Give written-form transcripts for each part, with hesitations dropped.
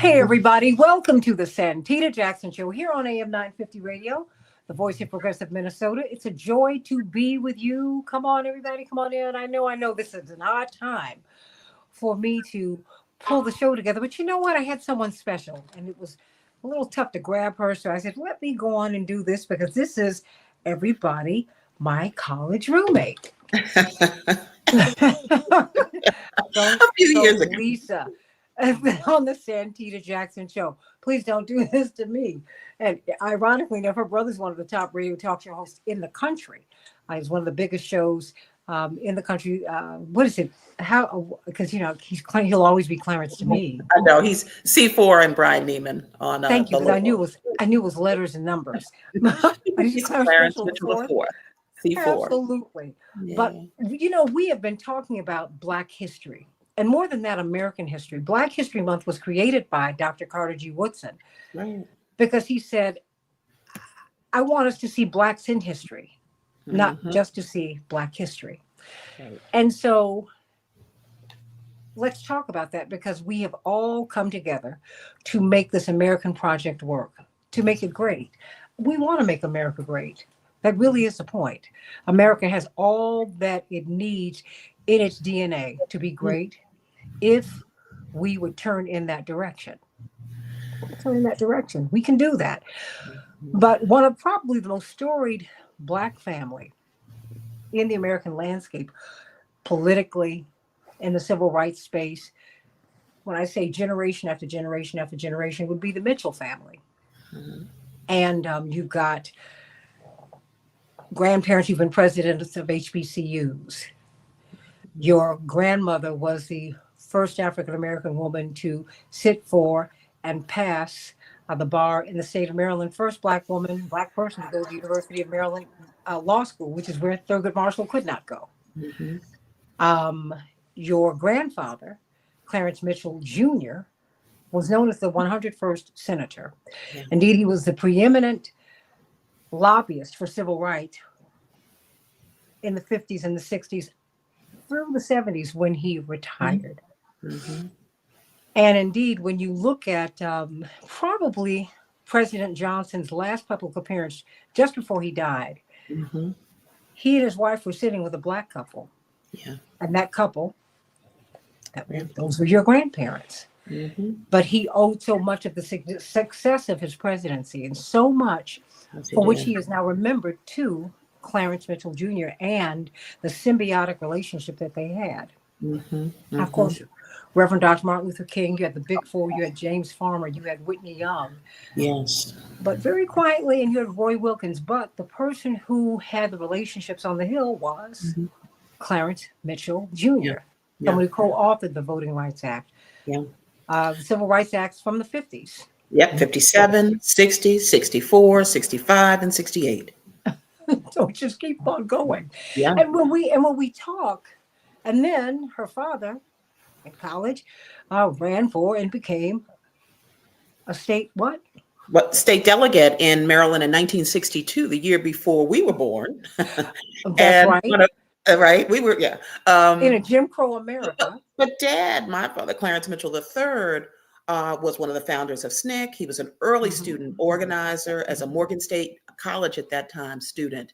Hey, everybody. Welcome to the Santita Jackson Show here on AM 950 Radio, the voice of progressive Minnesota. It's a joy to be with you. Come on, everybody. Come on in. I know this is an odd time for me to pull the show together, but you know what? I had someone special, and it was a little tough to grab her. So I said, let me go on and do this because this is everybody, my college roommate. Don't A few go, years ago. Lisa. On the Santita Jackson Show. Please don't do this to me. And ironically enough, her brother's one of the top radio talk show hosts in the country. He's one of the biggest shows in the country. What is it? How? Because he'll always be Clarence to me. I know he's C4 and Brian Neiman on. Thank you, because I knew it was letters and numbers. He's Clarence Mitchell IV. C4. Absolutely. Yeah. But we have been talking about Black history. And more than that, American history. Black History Month was created by Dr. Carter G. Woodson, right, because he said, I want us to see Blacks in history, not just to see Black history. Right. And so let's talk about that, because we have all come together to make this American project work, to make it great. We want to make America great. That really is the point. America has all that it needs in its DNA to be great if we would turn in that direction. We can do that. But one of probably the most storied Black family in the American landscape, politically, in the civil rights space, when I say generation after generation after generation, would be the Mitchell family. Mm-hmm. And you've got grandparents who've been presidents of HBCUs. Your grandmother was the first African-American woman to sit for and pass the bar in the state of Maryland. First Black person to go to the University of Maryland Law School, which is where Thurgood Marshall could not go. Mm-hmm. Your grandfather, Clarence Mitchell Jr., was known as the 101st senator. Yeah. Indeed, he was the preeminent lobbyist for civil rights in the 50s and the 60s through the 70s when he retired. Mm-hmm. And indeed, when you look at probably President Johnson's last public appearance just before he died, mm-hmm. he and his wife were sitting with a Black couple. Yeah. And that couple, those were your grandparents. Mm-hmm. But he owed so much of the success of his presidency and so much for which he is now remembered to Clarence Mitchell Jr. and the symbiotic relationship that they had. Mm-hmm. Mm-hmm. Of course, Reverend Dr. Martin Luther King, you had the Big Four, you had James Farmer, you had Whitney Young. Yes. But very quietly, and you had Roy Wilkins. But the person who had the relationships on the Hill was Clarence Mitchell Jr., someone who co-authored the Voting Rights Act. Yeah. The Civil Rights Acts from the 50s. Yep, 57, 60, 64, 65, and 68. So just keep on going. Yeah. And when we talk, and then her father in college ran for and became a state state delegate in Maryland in 1962, the year before we were born. That's right. Right, we were in a Jim Crow America. But Dad, my father, Clarence Mitchell III, was one of the founders of SNCC. He was an early student organizer as a Morgan State College at that time student,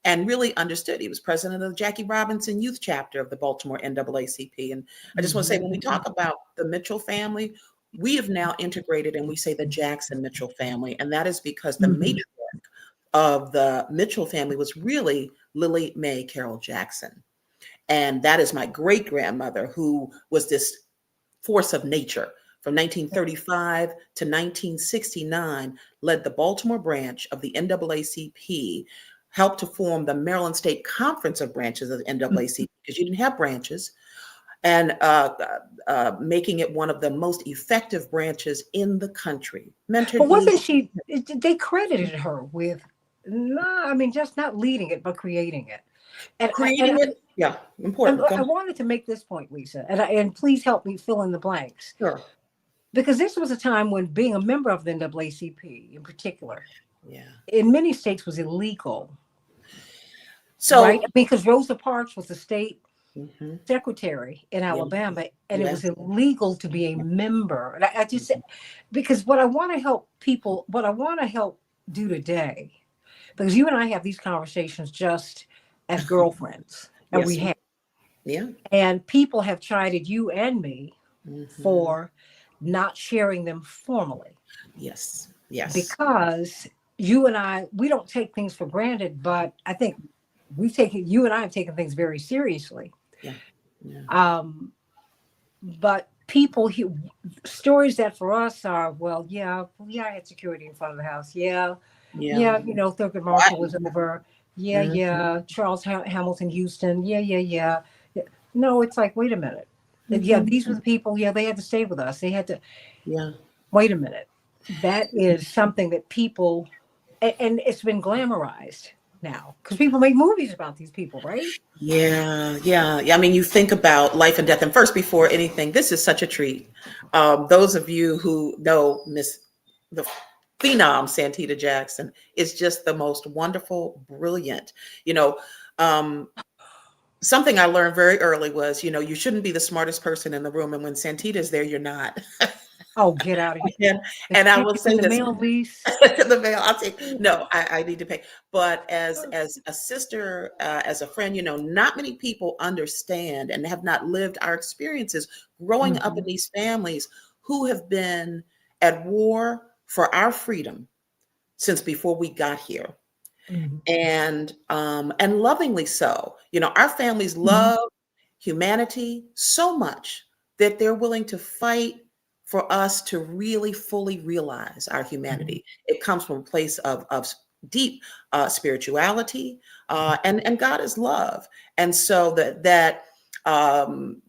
and really understood. He was president of the Jackie Robinson Youth Chapter of the Baltimore NAACP. And I just want to say, when we talk about the Mitchell family, we have now integrated and we say the Jackson Mitchell family, and that is because the matriarch of the Mitchell family was really Lily Mae Carroll Jackson. And that is my great grandmother, who was this force of nature. From 1935 to 1969, led the Baltimore branch of the NAACP, helped to form the Maryland State Conference of Branches of the NAACP, because you didn't have branches, and making it one of the most effective branches in the country. But wasn't she, they credited her with, just not leading it, but creating it. And creating it, important. I wanted to make this point, Lisa, and please help me fill in the blanks. Sure. Because this was a time when being a member of the NAACP in particular, in many states was illegal. So, right? Because Rosa Parks was the state Mm-hmm. secretary in Yeah. Alabama, and it was Yes. illegal to be a member. And I just, because what I want to help people, what I want to help do today, because you and I have these conversations just as girlfriends, and we Yes. have, Yeah. and people have chided you and me Mm-hmm. for not sharing them formally, Yes. Yes. because you and I, we don't take things for granted, but I think you and I have taken things very seriously. Yeah. Yeah. Um, but people stories that for us are, well, yeah, I had security in front of the house. Yeah, Yeah. yeah, Thurgood What? Marshall was over. Yeah, Mm-hmm. yeah, Charles Hamilton Houston. Yeah, yeah, yeah. Yeah. No, it's like, wait a minute. Yeah, Mm-hmm. these were the people. Yeah, they had to stay with us. They had to. Yeah. Wait a minute. That is something that people, and it's been glamorized now because people make movies about these people, right? Yeah, yeah, yeah. I mean, you think about life and death. And first, before anything, this is such a treat. Those of you who know Miss the phenom Santita Jackson is just the most wonderful, brilliant. You know, um, something I learned very early was, you shouldn't be the smartest person in the room, and when Santita is there, you're not. Oh, get out of here. and, The and I check will is in say the this. mail, Lise. The mail. I'll take. No, I need to pay. But as a sister, as a friend, not many people understand and have not lived our experiences growing up in Mhm. these families who have been at war for our freedom since before we got here, Mhm. and lovingly so. Our families Mhm. love humanity so much that they're willing to fight for us to really fully realize our Mhm. humanity. It comes from a place of deep spirituality, and God is love. And so that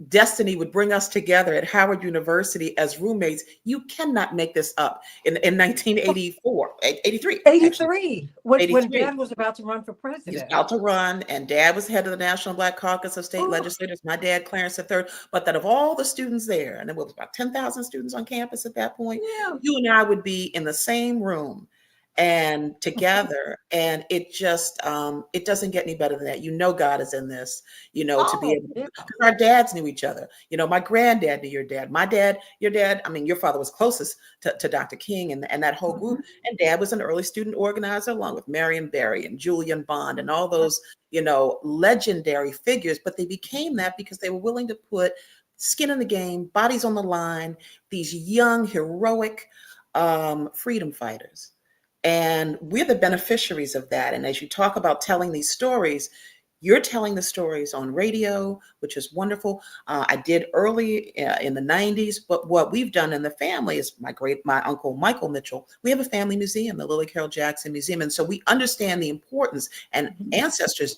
destiny would bring us together at Howard University as roommates. You cannot make this up. In 1984, 83, actually, 83, when 83. Dad was about to run for He's president. about to run, and Dad was head of the National Black Caucus of State Oh, Legislators. My dad, Clarence III. But that of all the students there, and there was about 10,000 students on campus at that point, yeah. you and I would be in the same room and together. And it doesn't get any better than that. God is in this, to be Oh, able to, yeah. because our dads knew each other. My granddad knew your dad. My dad, your dad, I mean, your father was closest to Dr. King and that whole group. Mhm. And Dad was an early student organizer along with Marion Barry and Julian Bond and all those, legendary figures. But they became that because they were willing to put skin in the game, bodies on the line, these young, heroic freedom fighters. And we're the beneficiaries of that. And as you talk about telling these stories, you're telling the stories on radio, which is wonderful. I did early in the 90s, but what we've done in the family is my uncle Michael Mitchell. We have a family museum, the Lily Carroll Jackson Museum, and so we understand the importance. And ancestors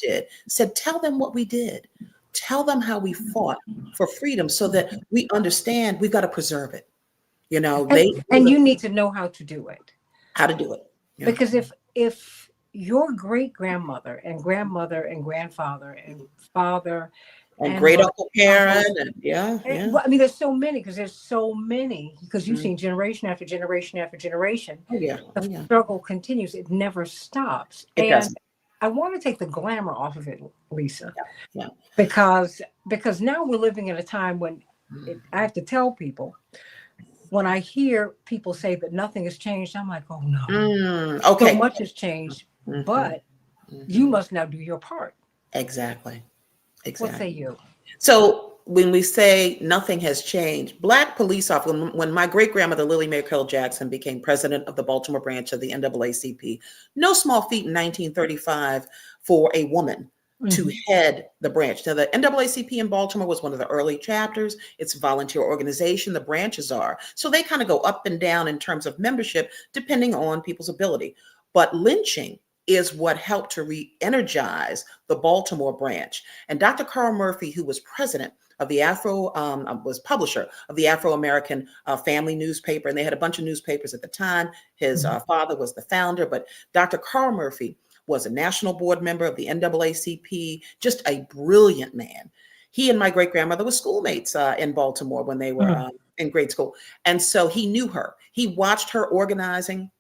said, tell them what we did, tell them how we fought for freedom, so that we understand we've got to preserve it. and, They and live you need to know how to do it, how to do it. Yeah. because if your great grandmother and grandmother and grandfather and father And and great mother, uncle Karen, uncles, and yeah, yeah. well, I mean, there's so many, because you've Mm. seen generation after generation after generation. Oh yeah, The oh yeah. struggle continues; it never stops. It And does. I want to take the glamour off of it, Lisa, Yeah, yeah. because now we're living in a time when I have to tell people, when I hear people say that nothing has changed, I'm like, oh no, so Okay. much has changed, Hmm. but you Hmm. must now do your part. Exactly. What say Exactly. you? So when we say nothing has changed, Black police officers, when my great grandmother Lily Mae Carroll Jackson became president of the Baltimore branch of the NAACP, no small feat in 1935 for a woman to Mhm. head the branch. Now, the NAACP in Baltimore was one of the early chapters. It's a volunteer organization, the branches are. So they kind of go up and down in terms of membership, depending on people's ability. But lynching is what helped to re-energize the Baltimore branch. And Dr. Carl Murphy, who was president of the was publisher of the Afro-American Family newspaper, and they had a bunch of newspapers at the time. His Mhm. father was the founder, but Dr. Carl Murphy was a national board member of the NAACP, just a brilliant man. He and my great grandmother were schoolmates in Baltimore when they were Mhm. in grade school. And so he knew her. He watched her organizing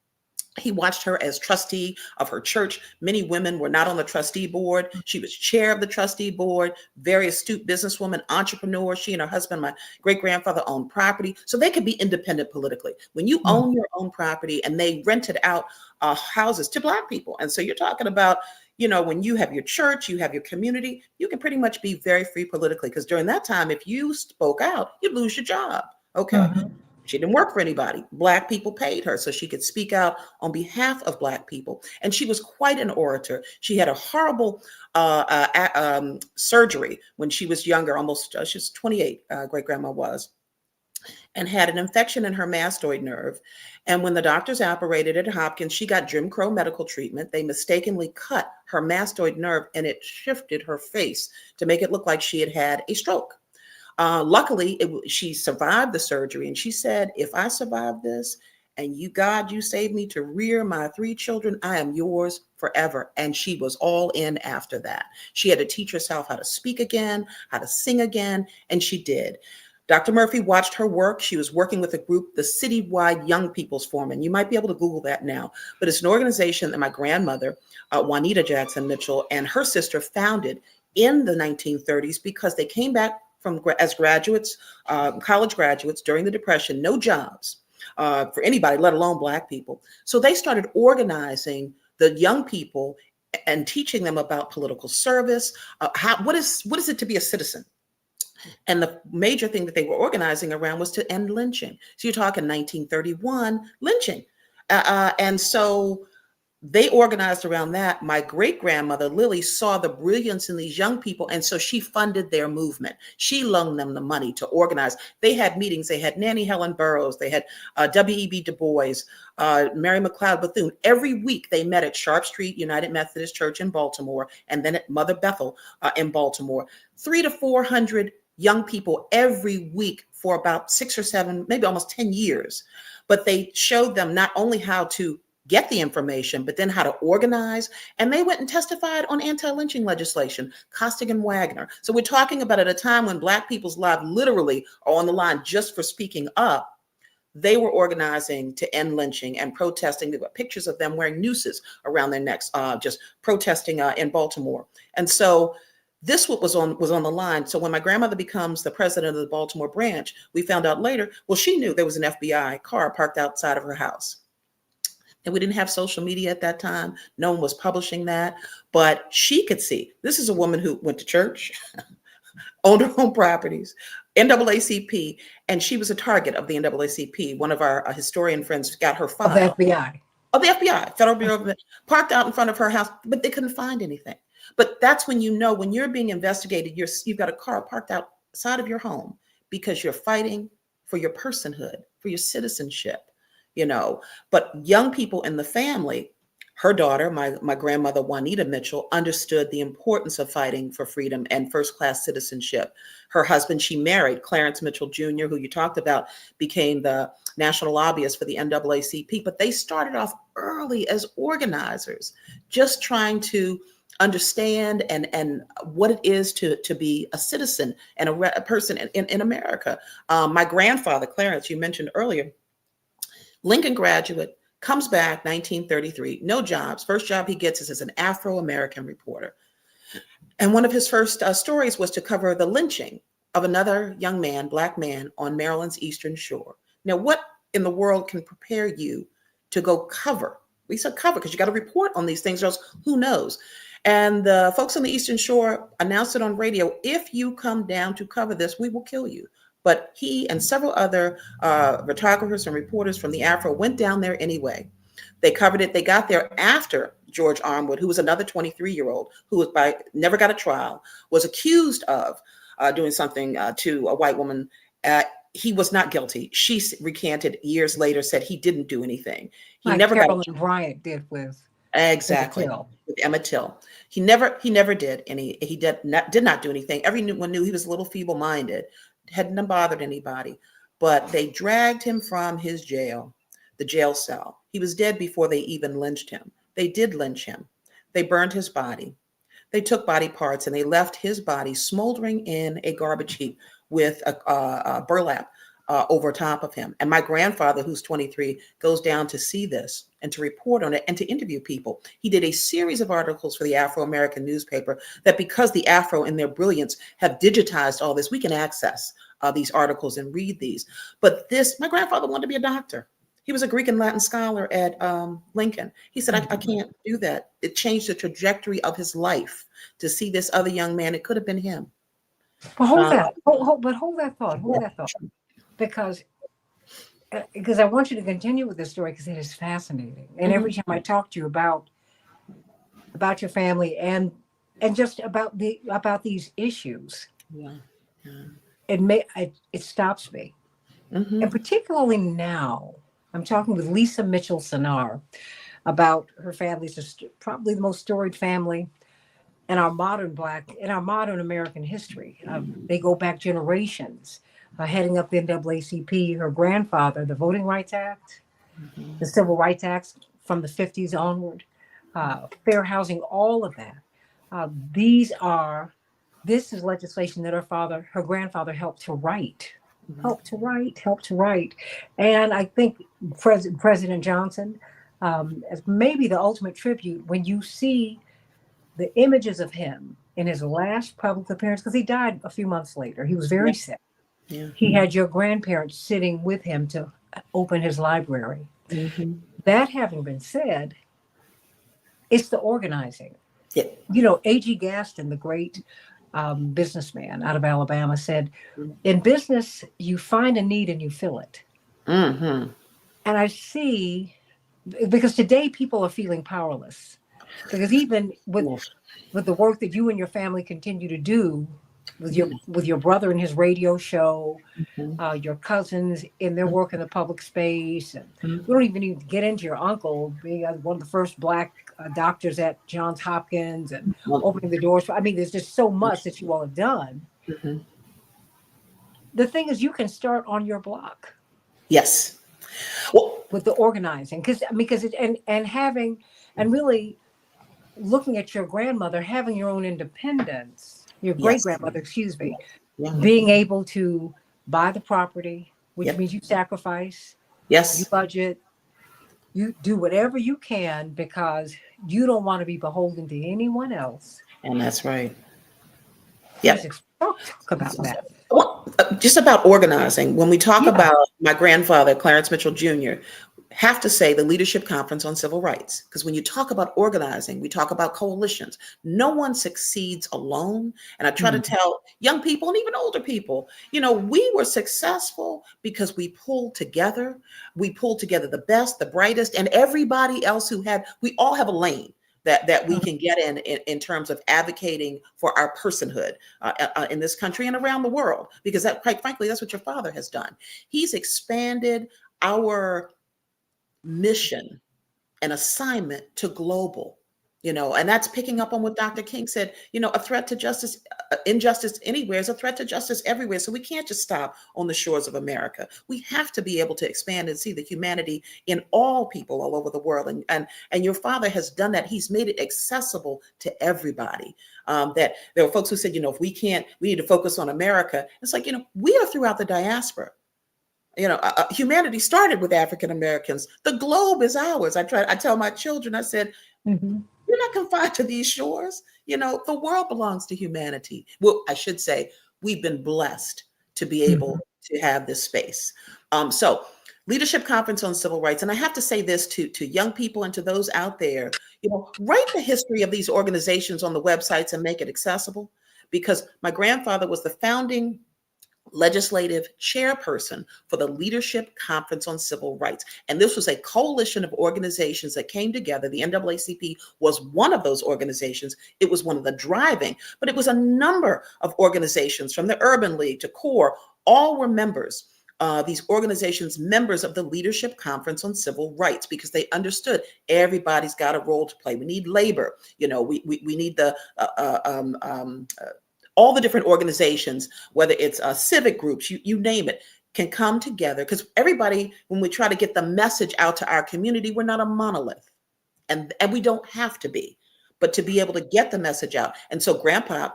He watched her as trustee of her church. Many women were not on the trustee board. She was chair of the trustee board, very astute businesswoman, entrepreneur. She and her husband, my great grandfather, owned property. So they could be independent politically. When you Mm. own your own property, and they rented out houses to Black people. And so you're talking about, when you have your church, you have your community, you can pretty much be very free politically. Because during that time, if you spoke out, you'd lose your job. Okay. Mhm. She didn't work for anybody. Black people paid her so she could speak out on behalf of Black people. And she was quite an orator. She had a horrible surgery when she was younger, she was 28, great grandma was, and had an infection in her mastoid nerve. And when the doctors operated at Hopkins, she got Jim Crow medical treatment. They mistakenly cut her mastoid nerve and it shifted her face to make it look like she had had a stroke. Luckily, she survived the surgery, and she said, "If I survive this, and God, you saved me to rear my 3 children, I am yours forever." And she was all in after that. She had to teach herself how to speak again, how to sing again, and she did. Dr. Murphy watched her work. She was working with a group, the Citywide Young People's Forum, and you might be able to Google that now. But it's an organization that my grandmother, Juanita Jackson Mitchell, and her sister founded in the 1930s because they came back as graduates, college graduates during the Depression, no jobs for anybody, let alone Black people. So they started organizing the young people and teaching them about political service. What is it to be a citizen? And the major thing that they were organizing around was to end lynching. So you're talking 1931 lynching. And so they organized around that. My great grandmother, Lily, saw the brilliance in these young people. And so she funded their movement. She loaned them the money to organize. They had meetings. They had Nannie Helen Burroughs. They had W.E.B. Du Bois, Mary McLeod Bethune. Every week they met at Sharp Street United Methodist Church in Baltimore, and then at Mother Bethel in Baltimore. 300 to 400 young people every week for about 6 or 7, maybe almost 10 years. But they showed them not only how to get the information, but then how to organize. And they went and testified on anti-lynching legislation, Costigan Wagner. So we're talking about at a time when Black people's lives literally are on the line just for speaking up. They were organizing to end lynching and protesting. There were pictures of them wearing nooses around their necks, just protesting in Baltimore. And so this was on the line. So when my grandmother becomes the president of the Baltimore branch, we found out later, well, she knew there was an FBI car parked outside of her house. And we didn't have social media at that time. No one was publishing that, but she could see. This is a woman who went to church, owned her own properties, NAACP, and she was a target of the NAACP. One of our historian friends got her file. Of the FBI. Of the FBI, Federal Bureau of parked out in front of her house, but they couldn't find anything. But that's when you know, when you're being investigated, you've got a car parked outside of your home because you're fighting for your personhood, for your citizenship. But young people in the family, her daughter, my grandmother, Juanita Mitchell, understood the importance of fighting for freedom and first-class citizenship. Her husband, she married, Clarence Mitchell Jr., who you talked about, became the national lobbyist for the NAACP. But they started off early as organizers, just trying to understand and what it is to be a citizen and a person in America. My grandfather, Clarence, you mentioned earlier, Lincoln graduate, comes back 1933, no jobs. First job he gets is as an Afro-American reporter. And one of his first stories was to cover the lynching of another young man, Black man, on Maryland's Eastern Shore. Now, what in the world can prepare you to go cover? We said cover because you got to report on these things, or else who knows? And the folks on the Eastern Shore announced it on radio, if you come down to cover this, we will kill you. But he and several other photographers and reporters from the Afro went down there anyway. They covered it. They got there after George Armwood, who was another 23-year-old who never got a trial, was accused of doing something to a white woman. He was not guilty. She recanted years later, said he didn't do anything. He Like never Carolyn got Bryant did with exactly with Emmett Till. He never did any. He did not do anything. Everyone knew he was a little feeble-minded, hadn't bothered anybody, but they dragged him from his jail, the jail cell. He was dead before they even lynched him. They did lynch him. They burned his body. They took body parts and they left his body smoldering in a garbage heap with a burlap over top of him. And my grandfather, who's 23, goes down to see this and to report on it and to interview people. He did a series of articles for the Afro-American newspaper that, because the Afro in their brilliance have digitized all this, we can access these articles and read these. But my grandfather wanted to be a doctor. He was a Greek and Latin scholar at Lincoln. He said, I can't do that. It changed the trajectory of his life to see this other young man. It could have been him. But hold that thought, because I want you to continue with this story, because it is fascinating. And every time I talk to you about your family and just about these issues, it stops me. And particularly now, I'm talking with Lisa Mitchell Sinar about her family. It's probably the most storied family in our modern American history. They go back generations. Heading up the NAACP, her grandfather, the Voting Rights Act, the Civil Rights Acts from the 50s onward, fair housing, all of that. This is legislation that her grandfather helped to write. And I think President Johnson, as maybe the ultimate tribute, when you see the images of him in his last public appearance, because he died a few months later. He was very sick. Yeah. He had your grandparents sitting with him to open his library. That having been said, it's the organizing. Yeah. You know, A.G. Gaston, the great businessman out of Alabama, said, in business, you find a need and you fill it. And I see, because today people are feeling powerless. Because even with the work that you and your family continue to do, with your brother and his radio show, your cousins in their work in the public space, and we don't even need to get into your uncle being one of the first Black doctors at Johns Hopkins and opening the doors. I mean, there's just so much that you all have done. The thing is, you can start on your block. Yes. Well, with the organizing, because really looking at your grandmother, having your own independence. Your great grandmother, excuse me, being able to buy the property, which means you sacrifice, you budget, you do whatever you can because you don't want to be beholden to anyone else. And that's right. Talk about that. Well, just about organizing. When we talk about my grandfather, Clarence Mitchell Jr., have to say the Leadership Conference on Civil Rights, because when you talk about organizing, we talk about coalitions. No one succeeds alone. And I try to tell young people and even older people, you know, we were successful because we pulled together. We pulled together the best, the brightest, and everybody else we all have a lane that we can get in terms of advocating for our personhood in this country and around the world, because that, quite frankly, that's what your father has done. He's expanded our mission and assignment to global, you know, and that's picking up on what Dr. King said, you know, a threat to justice, injustice anywhere is a threat to justice everywhere. So we can't just stop on the shores of America. We have to be able to expand and see the humanity in all people all over the world. And your father has done that. He's made it accessible to everybody. That there were folks who said, you know, if we need to focus on America. It's like, you know, we are throughout the diaspora. You know, humanity started with African Americans. The globe is ours. I tell my children, I said, you're not confined to these shores. You know, the world belongs to humanity. Well, I should say, we've been blessed to be able to have this space. So Leadership Conference on Civil Rights. And I have to say this to young people and to those out there, you know, write the history of these organizations on the websites and make it accessible, because my grandfather was the founding legislative chairperson for the Leadership Conference on Civil Rights. And this was a coalition of organizations that came together. The NAACP was one of those organizations. It was one of the driving, but it was a number of organizations from the Urban League to CORE. All were members. These organizations, members of the Leadership Conference on Civil Rights, because they understood everybody's got a role to play. We need labor. You know, we need the all the different organizations, whether it's civic groups, you name it, can come together, because everybody, when we try to get the message out to our community, we're not a monolith, and we don't have to be, but to be able to get the message out. And so Grandpa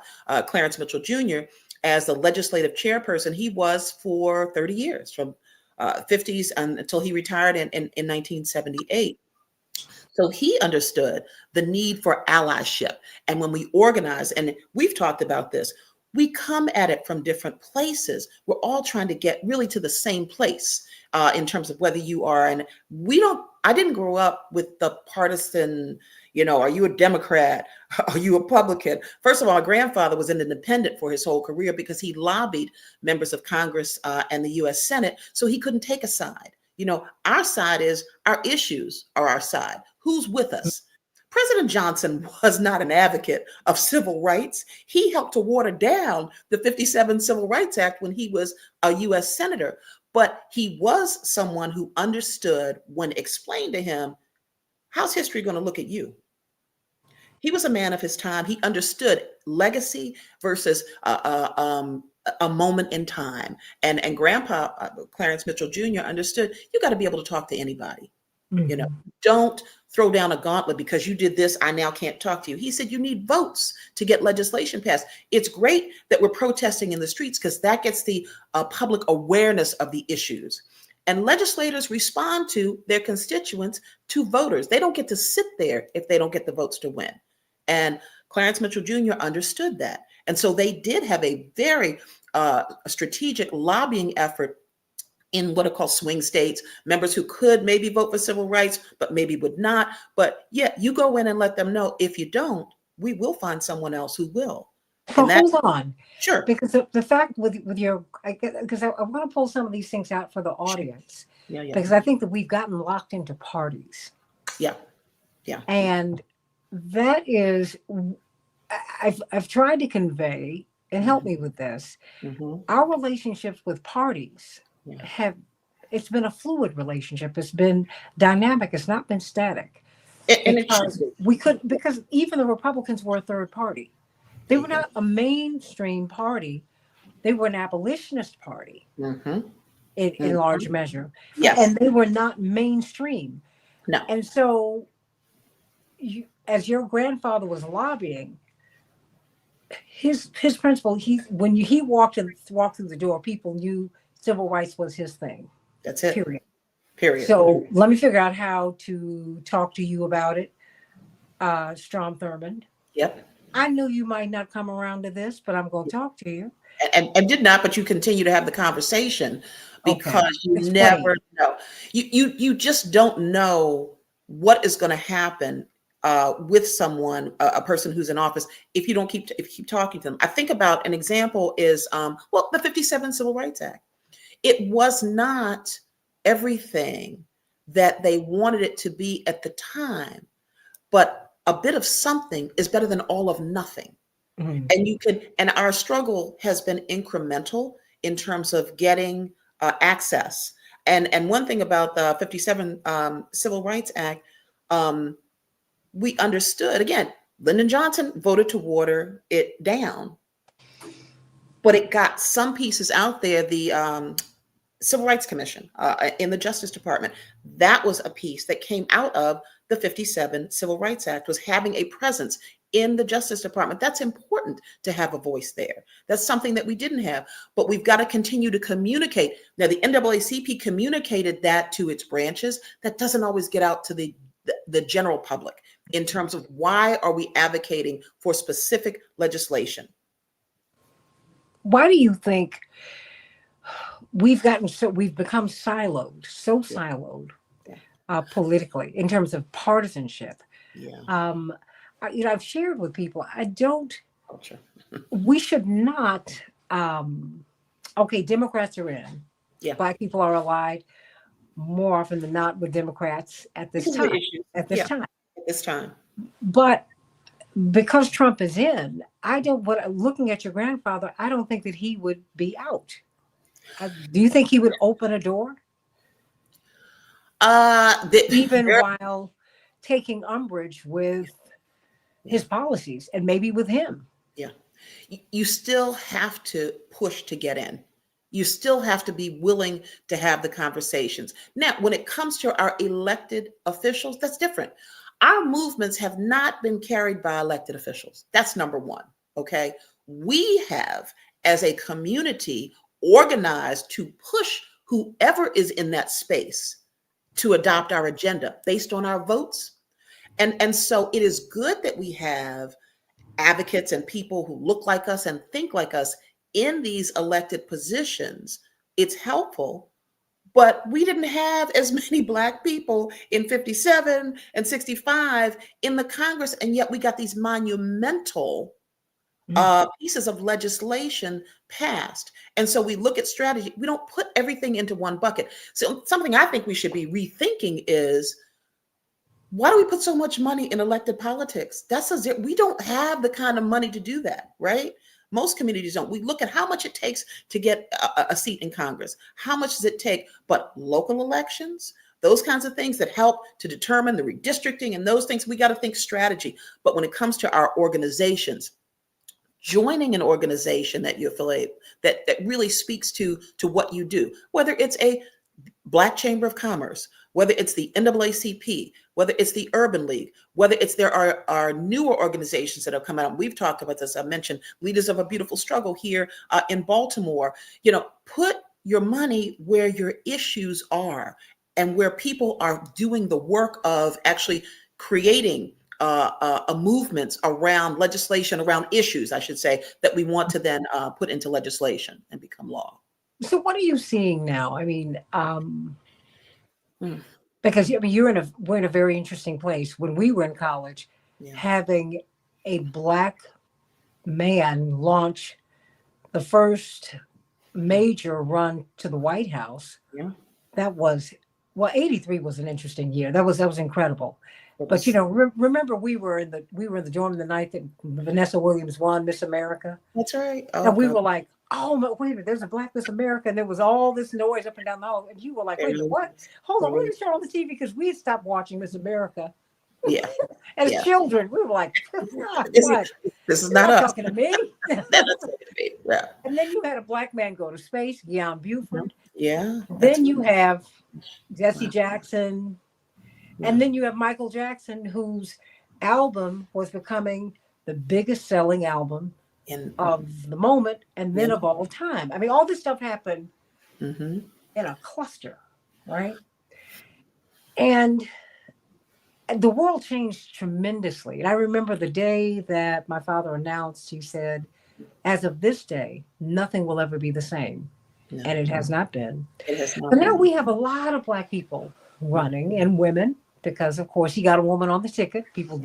Clarence Mitchell Jr. as the legislative chairperson. He was for 30 years, from 50s until he retired in 1978. So he understood the need for allyship. And when we organize, and we've talked about this, we come at it from different places. We're all trying to get really to the same place in terms of whether you are, and I didn't grow up with the partisan, are you a Democrat? Are you a Republican? First of all, my grandfather was an independent for his whole career because he lobbied members of Congress and the US Senate, so he couldn't take a side. Our side is our issues are our side. Who's with us? President Johnson was not an advocate of civil rights. He helped to water down the 57 Civil Rights Act when he was a US Senator. But he was someone who understood, when explained to him, how's history going to look at you? He was a man of his time. He understood legacy versus a moment in time. And Grandpa Clarence Mitchell Jr. understood you got to be able to talk to anybody. Mhm. Don't throw down a gauntlet because you did this, I now can't talk to you. He said you need votes to get legislation passed. It's great that we're protesting in the streets because that gets the public awareness of the issues. And legislators respond to their constituents, to voters. They don't get to sit there if they don't get the votes to win. And Clarence Mitchell Jr. understood that. And so they did have a very strategic lobbying effort in what are called swing states, members who could maybe vote for civil rights, but maybe would not. But yeah, you go in and let them know, if you don't, we will find someone else who will. But hold on, Sure. because the fact with your, because I want to pull some of these things out for the audience, Yeah. because I think that we've gotten locked into parties. Yeah. And that is, I've tried to convey, and help me with this, our relationships with parties it's been a fluid relationship. It's been dynamic. It's not been static. And because even the Republicans were a third party. They were not a mainstream party. They were an abolitionist party in large measure. Yes. And they were not mainstream. No. And so, as your grandfather was lobbying, his principle, when he walked through the door, people knew civil rights was his thing. That's it. Period. So let me figure out how to talk to you about it, Strom Thurmond. Yep. I know you might not come around to this, but I'm going to talk to you. And did not, but you continue to have the conversation because you Explain. never know. You just don't know what is going to happen with someone, a person who's in office, if you keep talking to them. I think about an example is the 57 Civil Rights Act. It was not everything that they wanted it to be at the time, but a bit of something is better than all of nothing. And our struggle has been incremental in terms of getting access. And one thing about the 57 Civil Rights Act, we understood, again, Lyndon Johnson voted to water it down, but it got some pieces out there. The Civil Rights Commission in the Justice Department, that was a piece that came out of the 57 Civil Rights Act, was having a presence in the Justice Department. That's important to have a voice there. That's something that we didn't have, but we've got to continue to communicate. Now, the NAACP communicated that to its branches. That doesn't always get out to the general public in terms of why are we advocating for specific legislation. Why do you think we've become siloed politically in terms of partisanship? I've shared with people, we should not, Democrats are in, Black people are allied more often than not with Democrats at this time. But because Trump is in, looking at your grandfather, I don't think that he would be out. Do you think he would open a door? While taking umbrage with his policies and maybe with him. Yeah. You still have to push to get in. You still have to be willing to have the conversations. Now, when it comes to our elected officials, that's different. Our movements have not been carried by elected officials. That's number one. Okay. We have as a community organized to push whoever is in that space to adopt our agenda based on our votes. And so it is good that we have advocates and people who look like us and think like us in these elected positions. It's helpful, but we didn't have as many Black people in 57 and 65 in the Congress, and yet we got these monumental pieces of legislation passed. And so we look at strategy. We don't put everything into one bucket. So something I think we should be rethinking is, why do we put so much money in elected politics? We don't have the kind of money to do that, right? Most communities don't. We look at how much it takes to get a seat in Congress. How much does it take? But local elections, those kinds of things that help to determine the redistricting and those things, we got to think strategy. But when it comes to our organizations, joining an organization that you affiliate, that really speaks to what you do, whether it's a Black Chamber of Commerce, whether it's the NAACP, whether it's the Urban League, whether it's there are newer organizations that have come out. We've talked about this. I mentioned Leaders of a Beautiful Struggle here in Baltimore. Put your money where your issues are and where people are doing the work of actually creating movements around legislation, around issues, I should say, that we want to then put into legislation and become law. So what are you seeing now? I mean, because we're in a very interesting place. When we were in college, having a Black man launch the first major run to the White House, that was 83 was an interesting year. That was incredible. But remember we were in the dorm the night that Vanessa Williams won Miss America. That's right. And we were like, oh, wait a minute, there's a Black Miss America. And there was all this noise up and down the hall. And you were like, wait a minute, what? Hold on, let me turn on the TV, because we had stopped watching Miss America. Yeah. As children, we were like, this is not us. Talking to me. Yeah. And then you had a Black man go to space, Guion Buford. Yeah. Then you have Jesse Jackson. And then you have Michael Jackson, whose album was becoming the biggest selling album of the moment and then of all time. I mean, all this stuff happened in a cluster, right? And the world changed tremendously. And I remember the day that my father announced, he said, as of this day, nothing will ever be the same. No. And it has not been. It has not. But now we have a lot of Black people running, and women, because of course he got a woman on the ticket. People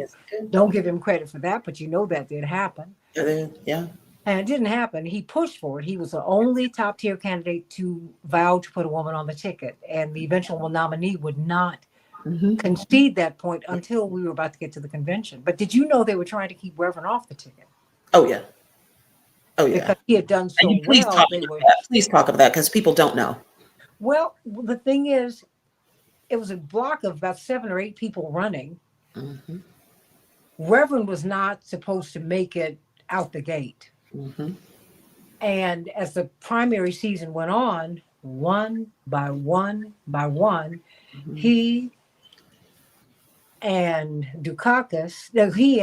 don't give him credit for that, but that did happen. Yeah. And it didn't happen. He pushed for it. He was the only top tier candidate to vow to put a woman on the ticket. And the eventual nominee would not concede that point until we were about to get to the convention. But did you know they were trying to keep Reverend off the ticket? Oh, yeah. Oh, yeah. Because he had done so well. Please talk about that, because people don't know. Well, the thing is, it was a block of about 7 or 8 people running. Reverend was not supposed to make it out the gate. And as the primary season went on, one by one by one, he and he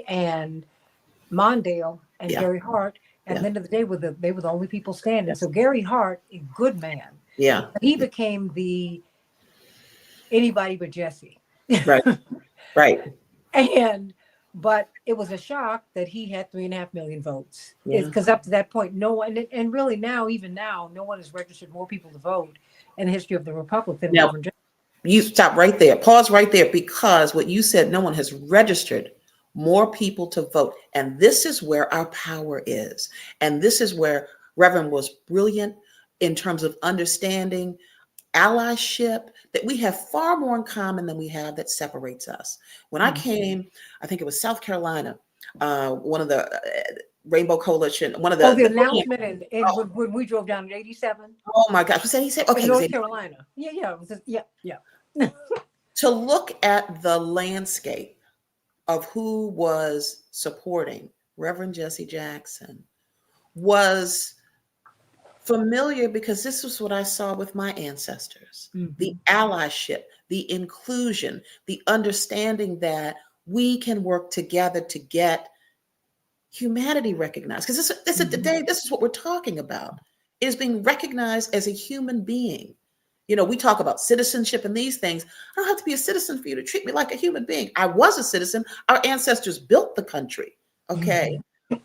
and Mondale and Gary Hart, at the end of the day, they were the only people standing. So Gary Hart, a good man, he became the anybody but Jesse. Right. But it was a shock that he had 3.5 million votes. Because up to that point, no one, and really even now, no one has registered more people to vote in the history of the Republic than Reverend Jesse. You stop right there. Pause right there, because what you said, no one has registered more people to vote. And this is where our power is. And this is where Reverend was brilliant in terms of understanding allyship, that we have far more in common than we have that separates us. When I came, I think it was South Carolina, one of the Rainbow Coalition, one of the announcement when we drove down in 87. Oh my gosh. He said, okay. North Carolina. Yeah. To look at the landscape of who was supporting Reverend Jesse Jackson was familiar, because this was what I saw with my ancestors. The allyship, the inclusion, the understanding that we can work together to get humanity recognized. Because this is the day, this is what we're talking about, is being recognized as a human being. You know, we talk about citizenship and these things. I don't have to be a citizen for you to treat me like a human being. I was a citizen. Our ancestors built the country. Okay.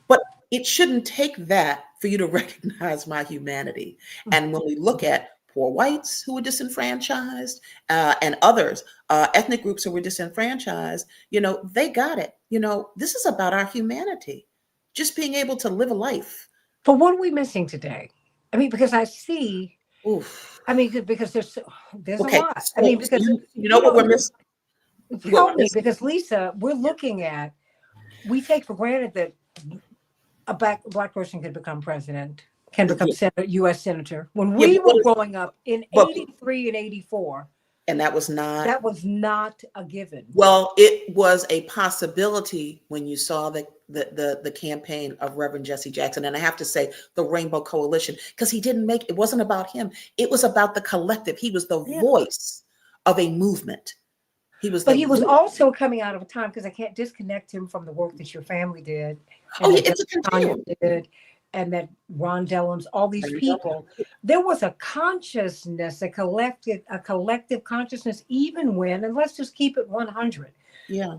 But it shouldn't take that for you to recognize my humanity. And when we look at poor whites who were disenfranchised and others, ethnic groups who were disenfranchised, you know, they got it. You know, this is about our humanity, just being able to live a life. But what are we missing today? I mean, because I see, Oof. I mean, because there's a Okay. lot. I mean, So because you know what we're missing? help me, because Lisa, we're looking at, we take for granted that a black person can become president, can become U.S. senator. When Yeah, we but were growing up in but 83 and 84, and that was not. that was not a given. Well, it was a possibility when you saw the campaign of Reverend Jesse Jackson. And I have to say the Rainbow Coalition, because he didn't make, it wasn't about him. It was about the collective. He was the voice of a movement. He was But he was also coming out of a time, because I can't disconnect him from the work that your family did. Oh, yeah, it's a continuum. Did, and that Ron Dellums, all these people. There was a consciousness, a collective consciousness, even when, and let's just keep it 100. Yeah.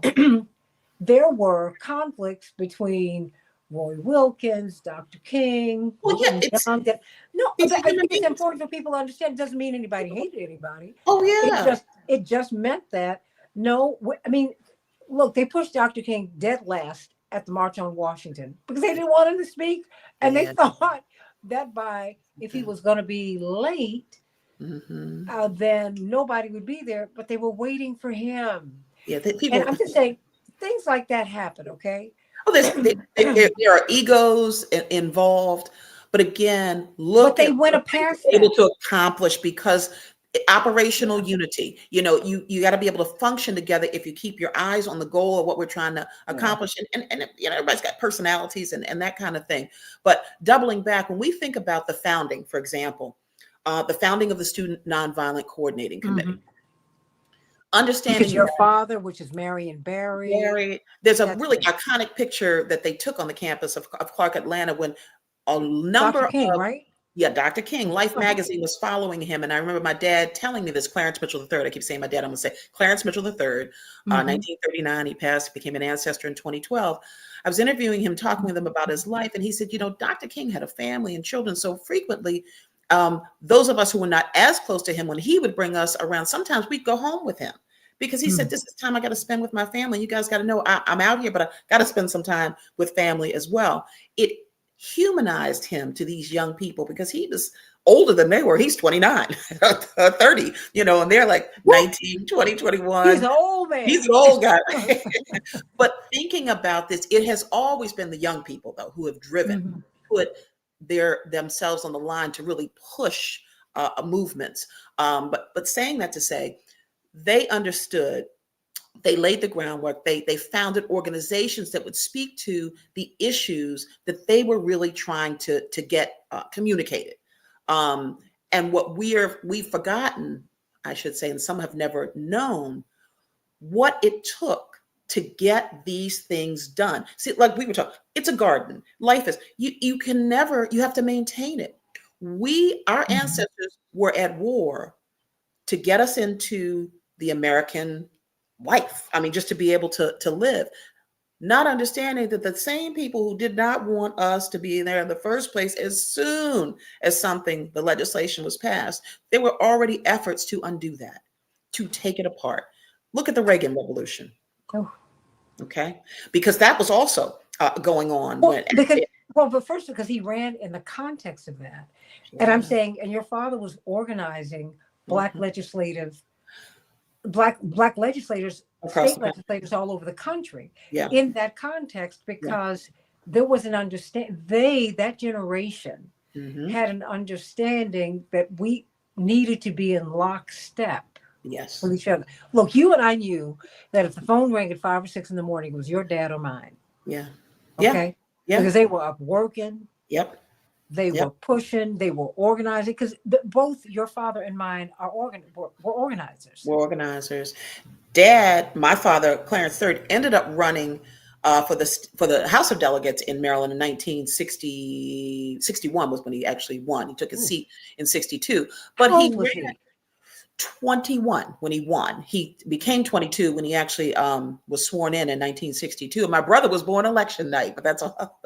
There were conflicts between Roy Wilkins, Dr. King. Well, yeah, I think it's important for people to understand. It doesn't mean anybody hated anybody. Oh, yeah. It just meant that, no, I mean, look, they pushed Dr. King dead last at the March on Washington because they didn't want him to speak. And they thought that if he was going to be late, then nobody would be there, but they were waiting for him. Yeah, and I'm just saying, things like that happen, okay? Oh, there are egos involved, but again, look, but they went past able to accomplish, because operational unity. You know, you got to be able to function together if you keep your eyes on the goal of what we're trying to accomplish. And you know, everybody's got personalities and that kind of thing. But doubling back, when we think about the founding, for example, the founding of the Student Nonviolent Coordinating Committee. Understanding because your father, which is Marion Barry. There's a really iconic picture that they took on the campus of Clark Atlanta when a number Dr. King, of, right? Yeah, Dr. King. Life magazine was following him. And I remember my dad telling me this, Clarence Mitchell III. I keep saying my dad, I'm going to say Clarence Mitchell III, 1939. He passed, became an ancestor in 2012. I was interviewing him, talking with him about his life. And he said, you know, Dr. King had a family and children. So frequently, those of us who were not as close to him, when he would bring us around, sometimes we'd go home with him. Because he said, this is time I got to spend with my family. You guys got to know I'm out here, but I got to spend some time with family as well. It humanized him to these young people because he was older than they were. He's 29, 30, you know, and they're like 19, 20, 21. He's an old man. He's an old guy. But thinking about this, it has always been the young people, though, who have driven, put themselves on the line to really push movements. But saying that to say, they understood, they laid the groundwork, they founded organizations that would speak to the issues that they were really trying to get communicated. And what we've forgotten, I should say, and some have never known, what it took to get these things done. See, like we were talking, it's a garden. Life is, you have to maintain it. Our ancestors were at war to get us into the American life. I mean, just to be able to live, not understanding that the same people who did not want us to be there in the first place, as soon as the legislation was passed, there were already efforts to undo that, to take it apart. Look at the Reagan Revolution. Okay. Because that was also going on. But first, because he ran in the context of that. Yeah. And I'm saying, and your father was organizing Black legislators, state legislators all over the country in that context, because there was an understanding, that generation had an understanding that we needed to be in lockstep with each other. Look, you and I knew that if the phone rang at 5 or 6 in the morning, it was your dad or mine. Yeah. Okay. Yeah. Because they were up working. Yep. They were pushing, they were organizing, because both your father and mine were organizers. We're organizers. Dad, my father, Clarence III, ended up running for the House of Delegates in Maryland in 1961 was when he actually won. He took his seat in 62, but How he old was ran he? 21 when he won. He became 22 when he actually was sworn in 1962. And my brother was born election night, but that's all.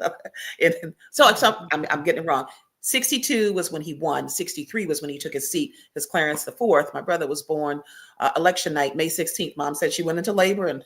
I'm getting it wrong. 62 was when he won. 63 was when he took his seat as Clarence the Fourth. My brother was born election night, May 16th. Mom said she went into labor, and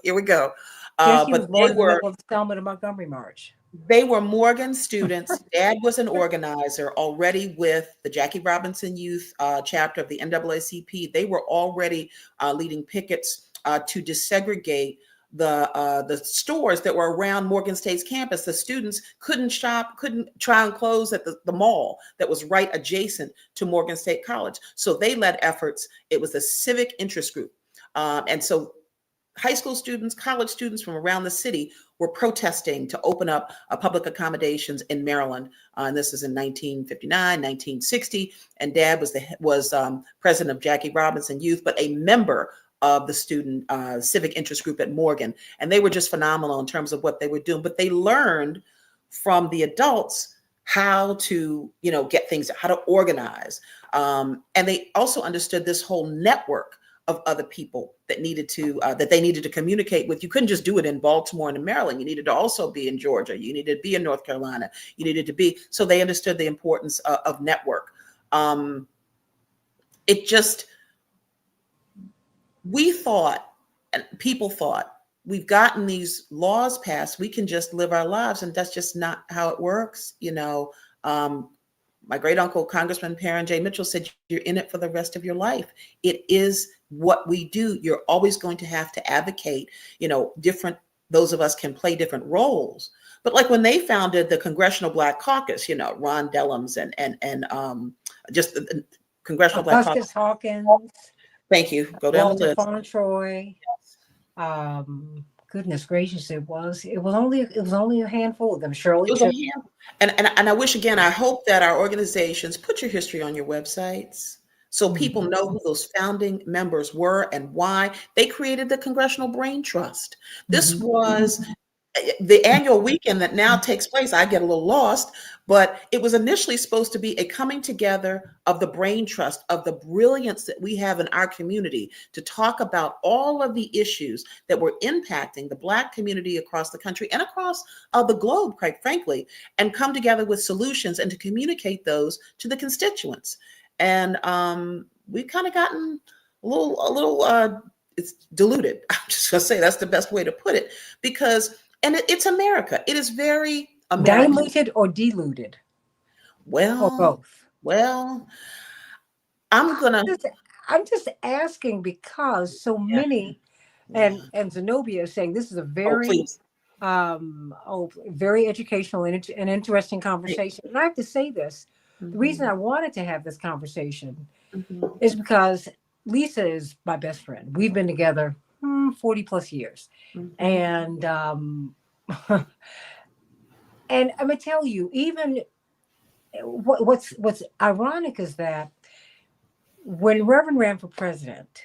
here we go. Yes, he was But born in the middle of the Selma to Montgomery March. they were Morgan students. Dad was an organizer already with the Jackie Robinson Youth chapter of the NAACP. They were already leading pickets to desegregate the stores that were around Morgan State's campus. The students couldn't shop, couldn't try on clothes at the mall that was right adjacent to Morgan State College. So they led efforts. It was a civic interest group. And so high school students, college students from around the city were protesting to open up public accommodations in Maryland. And this is in 1959, 1960. And Dad was president of Jackie Robinson Youth, but a member of the student civic interest group at Morgan. And they were just phenomenal in terms of what they were doing. But they learned from the adults how to, get things, how to organize. And they also understood this whole network of other people that they needed to communicate with. You couldn't just do it in Baltimore and in Maryland. You needed to also be in Georgia. You needed to be in North Carolina. You needed to be, so they understood the importance of network. We thought, and people thought, we've gotten these laws passed, we can just live our lives. And that's just not how it works. My great uncle, Congressman Perrin J. Mitchell, said, you're in it for the rest of your life. It is what we do. You're always going to have to advocate, those of us can play different roles. But like when they founded the Congressional Black Caucus, Ron Dellums and just the Congressional Black Caucus. Augustus Hawkins. Thank you. Go down the list. Fauntroy. Goodness gracious, it was only a handful of them. Shirley. And I wish, again, I hope that our organizations put your history on your websites so people know who those founding members were and why. They created the Congressional Brain Trust. This was the annual weekend that now takes place. I get a little lost, but it was initially supposed to be a coming together of the brain trust, of the brilliance that we have in our community to talk about all of the issues that were impacting the Black community across the country and across the globe, quite frankly, and come together with solutions and to communicate those to the constituents. And we've kind of gotten a little it's diluted. I'm just gonna say that's the best way to put it, because it's America. It is very American. Diluted or diluted? Well, or both. Well, I'm just asking because so many, and Zenobia is saying this is a very, very educational and interesting conversation. And I have to say this: the reason I wanted to have this conversation is because Lisa is my best friend. We've been together 40 plus years. And and I'm gonna tell you, even what's ironic is that when Reverend ran for president,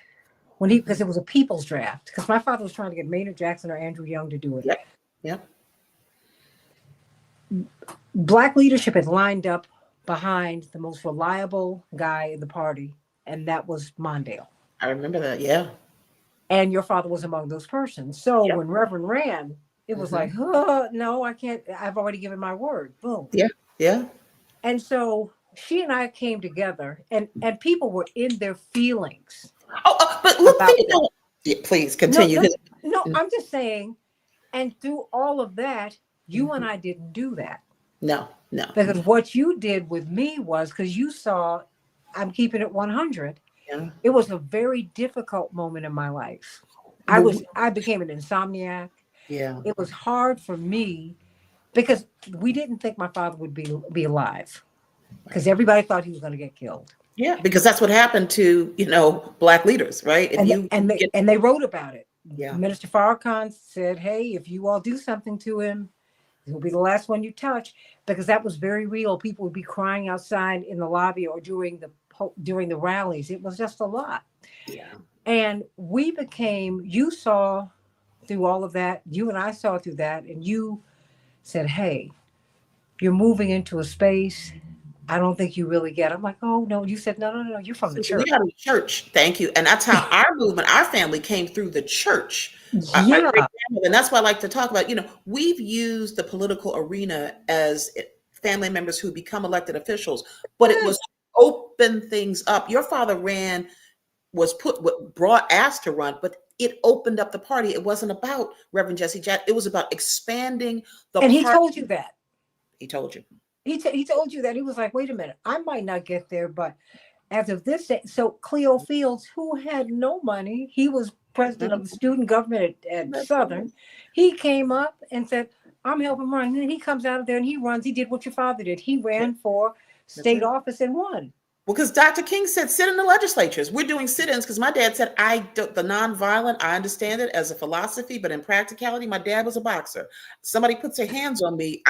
because it was a people's draft, because my father was trying to get Maynard Jackson or Andrew Young to do it. Yep. Black leadership had lined up behind the most reliable guy in the party, and that was Mondale. I remember that, yeah. And your father was among those persons. So when Reverend ran, it was like, oh, no, I can't. I've already given my word. Boom. Yeah. And so she and I came together, and people were in their feelings. But look, please continue. No, I'm just saying, and through all of that, you and I didn't do that. No. Because what you did with me was, because you saw, I'm keeping it 100. Yeah. It was a very difficult moment in my life. I became an insomniac. Yeah. It was hard for me because we didn't think my father would be alive, because everybody thought he was going to get killed. Yeah, because that's what happened to, Black leaders, right? And they wrote about it. Yeah. Minister Farrakhan said, hey, if you all do something to him, he'll be the last one you touch, because that was very real. People would be crying outside in the lobby or during the rallies. It was just a lot. Yeah. And you saw through all of that. You and I saw through that, and you said, "Hey, you're moving into a space I don't think you really get." I'm like, "Oh no." You said, "No, no, no, you're from the We church." got a church. Thank you. And that's how our movement, our family came through the church. My great Yeah. grandmother, and that's why I like to talk about, we've used the political arena as family members who become elected officials, but it was Yes. open things up. Your father brought, asked to run, but it opened up the party. It wasn't about Reverend Jesse Jack. It was about expanding the And he party. told you that. He told you. He told you that. He was like, "Wait a minute, I might not get there, but as of this day." So Cleo Fields, who had no money, he was president of the Mhm. student government at That's right. Southern. He came up and said, "I'm helping run." And then he comes out of there and he runs. He did what your father did. He Yep, ran for that's state it. office and won. Well, because Dr. King said, sit in the legislatures. We're doing sit-ins because my dad said, the nonviolent, I understand it as a philosophy, but in practicality, my dad was a boxer. Somebody puts their hands on me.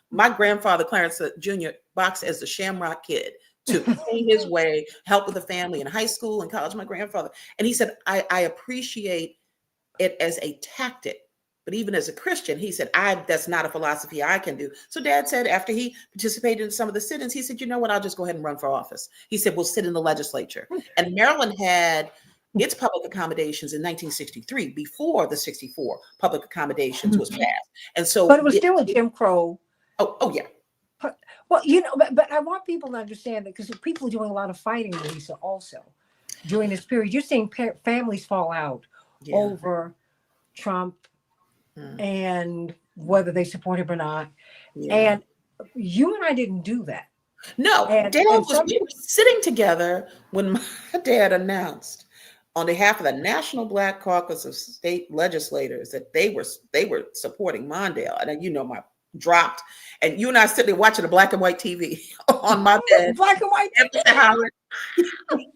My grandfather, Clarence Jr., boxed as the Shamrock Kid to pay his way, help with the family in high school and college. My grandfather. And he said, I appreciate it as a tactic. But even as a Christian, he said, that's not a philosophy I can do. So dad said after he participated in some of the sit-ins, he said, you know what, I'll just go ahead and run for office. He said, we'll sit in the legislature. And Maryland had its public accommodations in 1963, before the 64 public accommodations was passed. And But so it was still a Jim Crow. oh yeah. Well, but I want people to understand that, because people are doing a lot of fighting, Lisa, also during this period. You're seeing families fall out Yeah. over Trump Mm. and whether they support him or not. Yeah. And you and I didn't do that. No, And some, we were sitting together when my dad announced on behalf of the National Black Caucus of State Legislators that they were supporting Mondale. And then, my dropped, and you and I sitting there watching the black and white TV on my bed black and white, at Howard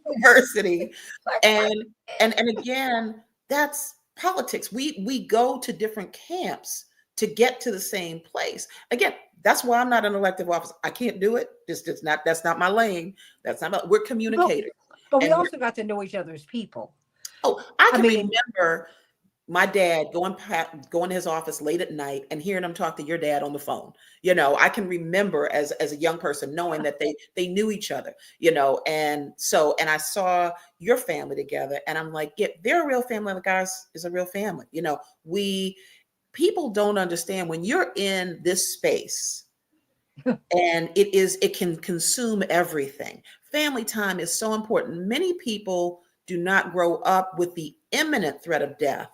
University. black and white. And again, that's politics. We go to different camps to get to the same place. Again, that's why I'm not in elective office. I can't do it. That's not my lane. We're But, communicators. but we And also got to know each other as people. I I can mean, remember my dad going to his office late at night and hearing him talk to your dad on the phone. I can remember as a young person knowing that they knew each other, and I saw your family together, and I'm like, yeah, they're a real family. The guys is a real family. People don't understand when you're in this space, and it can consume everything. Family time is so important. Many people do not grow up with the imminent threat of death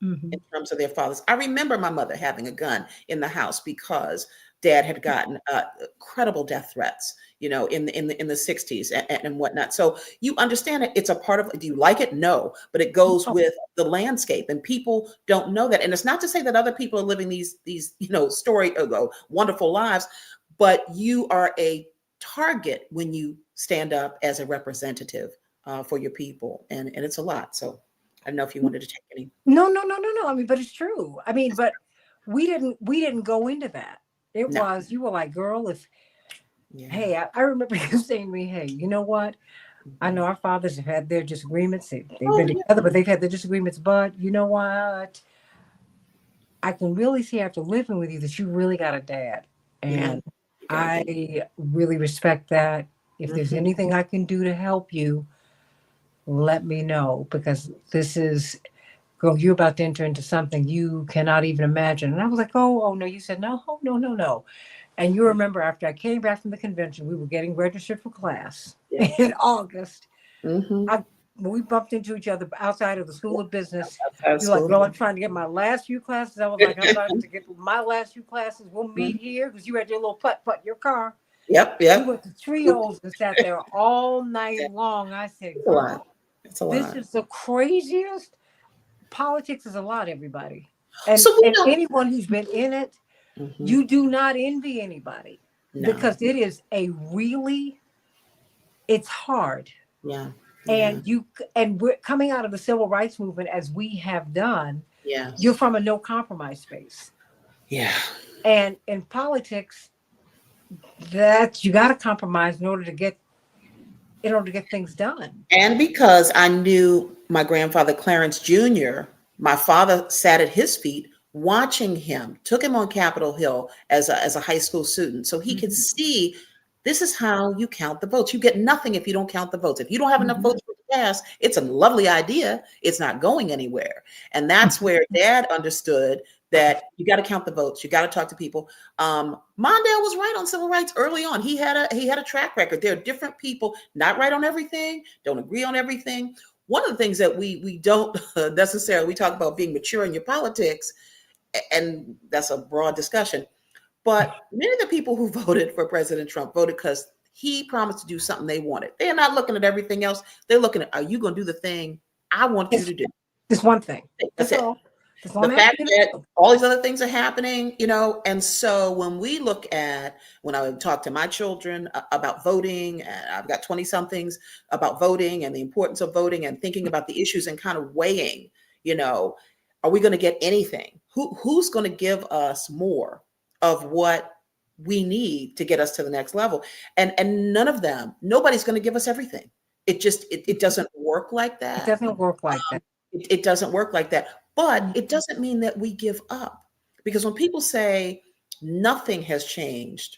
mhm. in terms of their fathers. I remember my mother having a gun in the house because dad had gotten credible death threats, in the 60s and whatnot. So you understand it. It's a part of. Do you like it? No, but it goes Oh, with the landscape, and people don't know that. And it's not to say that other people are living these wonderful lives, but you are a target when you stand up as a representative for your people, and it's a lot. So I don't know if you wanted to take any. no, no, no, no, no. I mean, but it's true. I mean, but we didn't go into that. It No. was, you were like, "Girl, if Yeah. hey," I remember you saying to me, "Hey, you know what? I know Mhm. our fathers have had their disagreements. They've Oh been yeah. together, but they've had their disagreements. But you know what? I can really see after living with you that you really got a dad. Yeah. And You got a dad. I really respect that. If there's Mhm. anything I can do to help you, let me know, because this is, girl, you're about to enter into something you cannot even imagine." And I was like, "Oh, oh no." You said, "No, no, no, no." And you remember, after I came back from the convention, we were getting registered for class Yeah. in August. Mhm. I When we bumped into each other outside of the School of Business, Outside of you're like, school. "Girl, I'm trying to get my last few classes." I was like, "I'm about to get my last few classes. We'll meet Mhm. here," because you had your little putt in your car. Yep. We Yep. went to Trios and sat there all night Yeah. long. I said, It's a lot. "Girl, It's a this lot. is the craziest." Politics is a lot, everybody. And So we and don't. anyone who's been in it, Mhm. you do not envy anybody, No. because it is a really, it's hard. Yeah. Yeah. And we're coming out of the civil rights movement as we have done. You're Yes. from a no compromise space. Yeah. And in politics, that you got to compromise in order to get things done. And because I knew my grandfather Clarence Jr. My father sat at his feet watching him, took him on Capitol Hill as a high school student so he could see this is how you count the votes. You get nothing if you don't count the votes. If you don't have enough Mhm. votes for the pass, it's a lovely idea. It's not going anywhere. And that's where Dad understood that you got to count the votes. You got to talk to people. Mondale was right on civil rights early on. He had a track record. There are different people, not right on everything, don't agree on everything. One of the things that we don't necessarily, we talk about being mature in your politics, and that's a broad discussion. But many of the people who voted for President Trump voted because he promised to do something they wanted. They're not looking at everything else. They're looking at, are you going to do the thing I want you It's to do? just one thing. That's That's it. all. That's all The I'm fact asking you that to do. all these other things are happening, and so when we look at, when I would talk to my children about voting, and I've got 20 somethings about voting and the importance of voting and thinking about the issues and kind of weighing, are we going to get anything? Who's going to give us more of what we need to get us to the next level? And none of them, nobody's going to give us everything. It doesn't work like It that. doesn't work like that. It doesn't work like that. But it doesn't mean that we give up. Because when people say nothing has changed,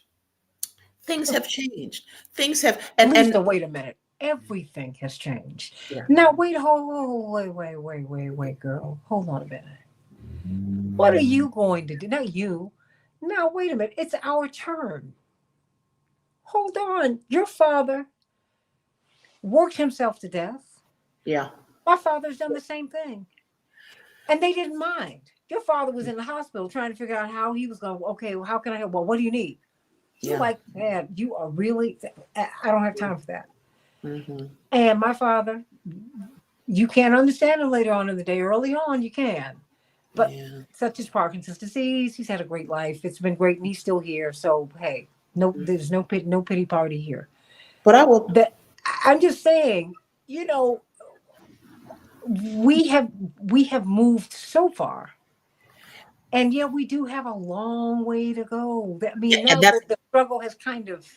things have changed. Things have, Lisa, wait a minute. Everything has changed. yeah. Now, wait, wait, girl. Hold on a minute. What are you going to do? Not you. Now, wait a minute. It's our turn. Hold on. Your father worked himself to death. Yeah. My father's done the same thing. And they didn't mind. Your father was in the hospital trying to figure out how he was going, okay, well, how can I help? Well, what do you need? You're Yeah. like, Dad, you are really, I don't have time for that. Mm-hmm. And my father, you can't understand him later on in the day. Early on, you can. But Yeah. such as Parkinson's disease, he's had a great life. It's been great, and he's still here. So hey, no, there's no pity party here. But I will. That I'm just saying, we have moved so far, and yeah, we do have a long way to go. I Yeah, mean, and now that's the struggle has kind of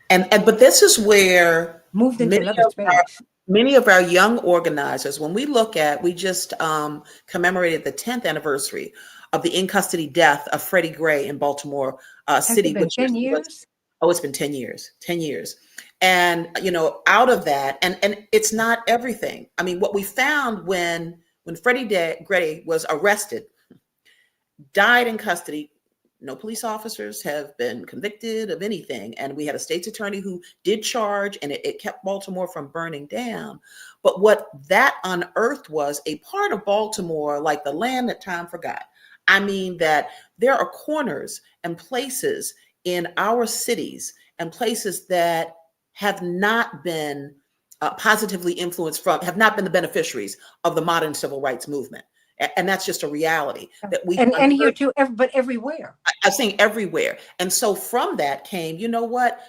and but this is where moved into many another of our space. many of our young organizers, when we look at, we just commemorated the 10th anniversary of the in custody death of Freddie Gray in Baltimore Has it City, been which 10 was, years? oh, it's been 10 years, 10 years. And, out of that, and it's not everything. I mean, what we found when Gray was arrested, died in custody, no police officers have been convicted of anything. And we had a state's attorney who did charge, and it kept Baltimore from burning down. But what that unearthed was a part of Baltimore, like the land that time forgot. I mean, that there are corners and places in our cities and places that have not been positively influenced have not been the beneficiaries of the modern civil rights movement. And that's just a reality that we And here unearthed. too, but everywhere. I'm saying everywhere. And so from that came, you know what,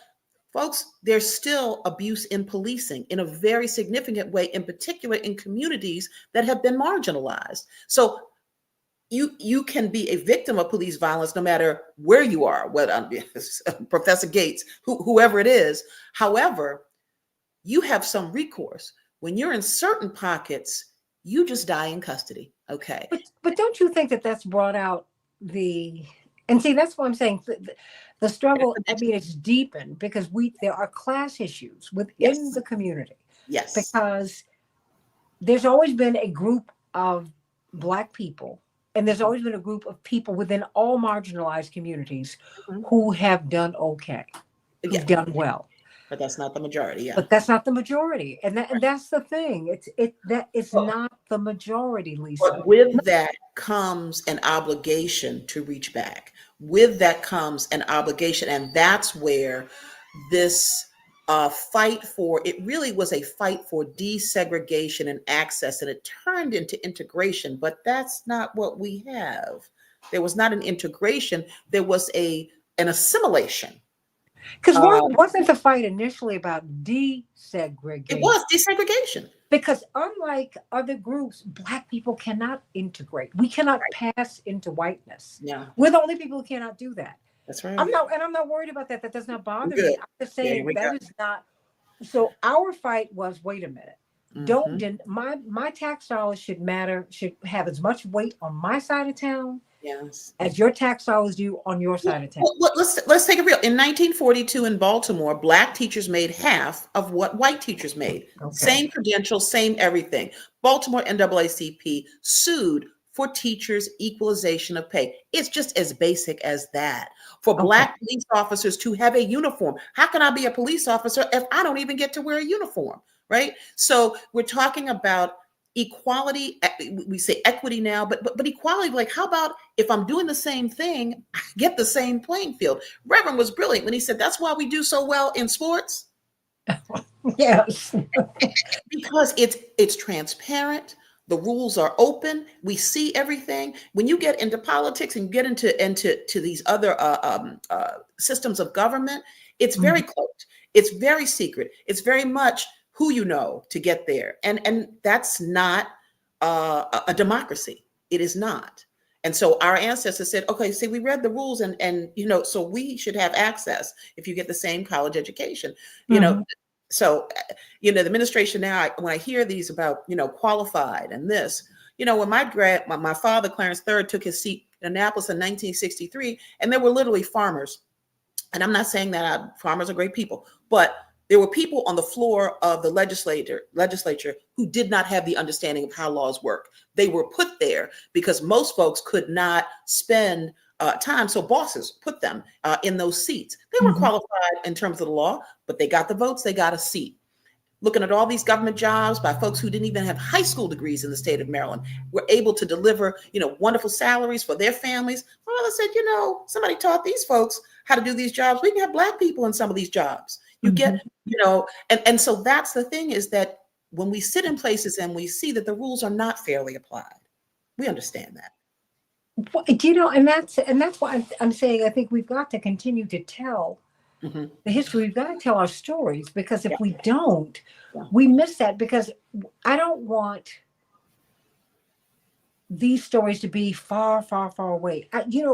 folks, there's still abuse in policing in a very significant way, in particular in communities that have been marginalized. So you can be a victim of police violence no matter where you are, whether Professor Gates, whoever it is. However, you have some recourse. When you're in certain pockets, you just die in custody. Okay. But don't you think that that's brought out and see, that's what I'm saying. The struggle, I mean, it's deepened because there are class issues within Yes. the community, Yes. because there's always been a group of Black people, and there's always been a group of people within all marginalized communities Mhm. who have done okay, Yeah. who've done well. But that's not the majority. Yeah. But that's not the majority, and that's the thing. It's But, not the majority, Lisa. but with that comes an obligation to reach back. With that comes an obligation, and that's where this fight for, it really was a fight for desegregation and access, and it turned into integration. But that's not what we have. There was not an integration. There was an assimilation. Because Uh, wasn't the fight initially about it desegregation? was desegregation. Because unlike other groups, Black people cannot integrate. We cannot pass into whiteness. Yeah, We're the only people who cannot do that. that's right. I'm not worried about that. That does not bother Good. me. I'm just There saying we go. that is not. So our fight was, wait a minute. Don't Hmm. my tax dollars should have as much weight on my side of town Yes. as your tax dollars do on your side of town. Let's take it real. In 1942 in Baltimore, black teachers made half of what white teachers made. Okay. Same credentials, same everything. Baltimore NAACP sued for teachers' equalization of pay. It's just as basic as that. For Okay. black police officers to have a uniform. How can I be a police officer if I don't even get to wear a uniform? Right? So we're talking about equality. We say equity now, but equality, like how about if I'm doing the same thing, I get the same playing field? Reverend was brilliant when he said that's why we do so well in sports, Yes. because it's transparent. The rules are open. We see everything. When you get into politics and get into these other systems of government, it's very Mhm. cloaked. It's very secret. It's very much who you know to get there, and that's not a democracy. It is not. And so our ancestors said, okay, see, we read the rules, and so we should have access if you get the same college education. You know, Mhm. so the administration now, when I hear these about qualified and this, when my father Clarence III took his seat in Annapolis in 1963, and there were literally farmers, and I'm not saying that farmers are great people, but there were people on the floor of the legislature who did not have the understanding of how laws work. They were put there because most folks could not spend time, so bosses put them in those seats. They were Mhm. qualified in terms of the law, but they got the votes, they got a seat. Looking at all these government jobs by folks who didn't even have high school degrees in the state of Maryland, were able to deliver, wonderful salaries for their families. My mother said, somebody taught these folks how to do these jobs. We can have black people in some of these jobs. You get, Mhm. and so that's the thing, is that when we sit in places and we see that the rules are not fairly applied, we understand that. Well, and that's why I'm saying I think we've got to continue to tell Hmm. the history. We've got to tell our stories, because Yeah, if we don't, yeah. we miss that. Because I don't want these stories to be far, far, far away.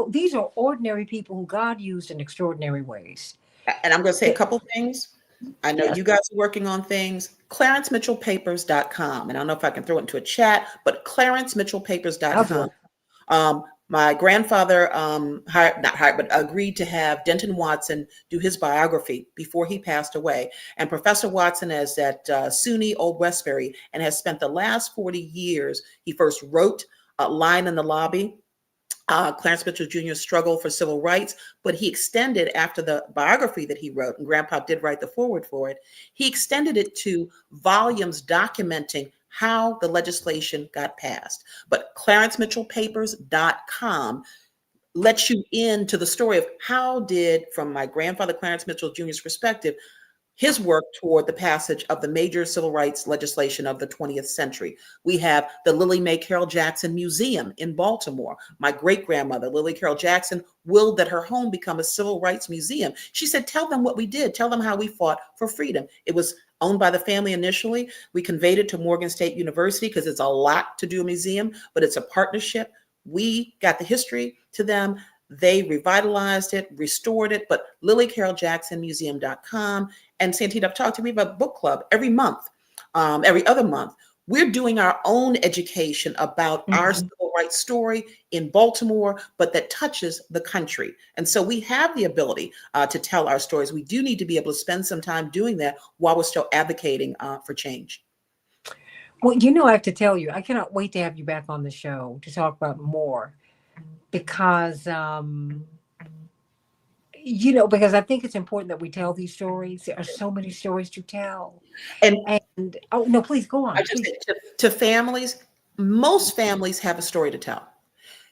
These are ordinary people who God used in extraordinary ways. And I'm going to say a Yeah. couple things. I know Yes. you guys are working on things. ClarenceMitchellPapers.com. And I don't know if I can throw it into a chat, but I'll do ClarenceMitchellPapers.com. it. My grandfather not hired, but agreed to have Denton Watson do his biography before he passed away. And Professor Watson is at SUNY Old Westbury and has spent the last 40 years. He first wrote Line in the Lobby, Clarence Mitchell Jr.'s struggle for civil rights, but he extended, after the biography that he wrote, and Grandpa did write the foreword for it, he extended it to volumes documenting how the legislation got passed. But ClarenceMitchellPapers.com lets you into the story of how did, from my grandfather Clarence Mitchell Jr.'s perspective, his work toward the passage of the major civil rights legislation of the 20th century. We have the Lily Mae Carroll Jackson Museum in Baltimore. My great grandmother, Lily Carroll Jackson, willed that her home become a civil rights museum. She said, tell them what we did, tell them how we fought for freedom. It was owned by the family initially. We conveyed it to Morgan State University because it's a lot to do a museum, but it's a partnership. We got the history to them. They revitalized it, restored it, but lilycarrolljacksonmuseum.com. And Santita, I've talked to me about book club every month, every other month. We're doing our own education about our Mhm. civil rights story in Baltimore, but that touches the country. And so we have the ability to tell our stories. We do need to be able to spend some time doing that while we're still advocating for change. Well, I have to tell you, I cannot wait to have you back on the show to talk about more, because because I think it's important that we tell these stories. There are so many stories to tell. And And oh no, please go I on, just please. say to families, most families have a story to tell.